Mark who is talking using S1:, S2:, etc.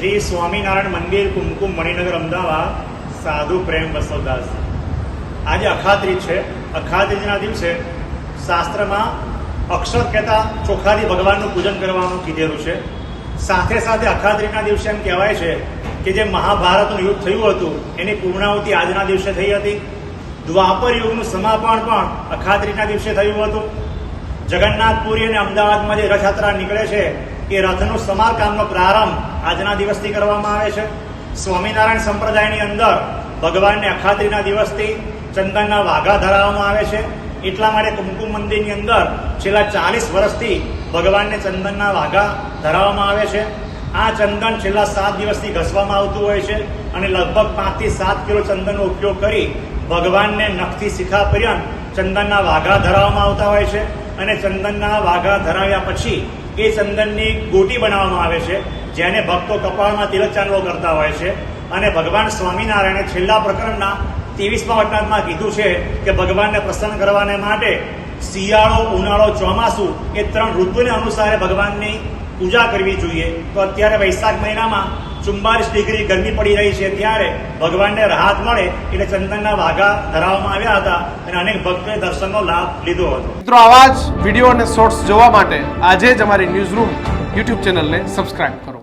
S1: શ્રી સ્વામિનારાયણ મંદિર કુમકુમ મણિનગર અમદાવાદ સાધુ પ્રેમ બસવદાસ। આજે અખાત્રીજ છે। અખાત્રીજના દિવસે શાસ્ત્રમાં અક્ષર કહેતા ચોખાથી ભગવાનનું પૂજન કરવાનું કીધેલું છે। સાથે સાથે અખાત્રીજના દિવસે એમ કહેવાય છે કે જે મહાભારતનું યુદ્ધ થયું હતું એની પૂર્ણાહુતિ આજના દિવસે થઈ હતી। દ્વાપર યુગનું સમાપન પણ અખાત્રીજના દિવસે થયું હતું। જગન્નાથપુરી અને અમદાવાદમાં જે રથયાત્રા નીકળે છે એ રથનું સમારકામનો પ્રારંભ આજના દિવસથી કરવામાં આવે છે। સ્વામિનારાયણ સંપ્રદાયની અંદર ભગવાનને અખાત્રીજના દિવસથી ચંદનના વાઘા ધરાવવામાં આવે છે। એટલા માટે કુમકુમ મંદિરની અંદર છેલ્લા 40 વર્ષથી ભગવાનને ચંદનના વાઘા ધરાવવામાં આવે છે। આ ચંદન છેલ્લા 7 દિવસથી ઘસવામાં આવતું હોય છે અને લગભગ 5 થી 7 કિલો ચંદનનો ઉપયોગ કરી ભગવાનને નખથી શિખા પર્યંત ચંદનના વાઘા ધરાવવામાં આવતા હોય છે અને ચંદનના વાઘા ધરાવ્યા પછી એ ચંદનની ગોટી બનાવવામાં આવે છે, જેને ભક્તો કપાળમાં તિલક ચાંદલો કરતા હોય છે। અને ભગવાન સ્વામિનારાયણે છેલ્લા પ્રકરણના 23મા વચનામાં કીધું છે કે ભગવાનને પ્રસન્ન કરવાને માટે શિયાળો, ઉનાળો, ચોમાસું એ 3 ઋતુને અનુસારે ભગવાનની પૂજા કરવી જોઈએ। તો અત્યારે વૈશાખ મહિનામાં 44 ડિગ્રી ગરમી પડી રહી છે, ત્યારે ભગવાનને રાહત મળે એટલે ચંદનના વાઘા ધરાવવામાં આવ્યા હતા અને અનેક ભક્તોએ દર્શનનો લાભ લીધો હતો।
S2: મિત્રો, આવા જ વિડીયો અને શોર્ટ્સ જોવા માટે આજે જ અમારી ન્યૂઝ રૂમ યુટ્યુબ ચેનલને સબસ્ક્રાઇબ કરો।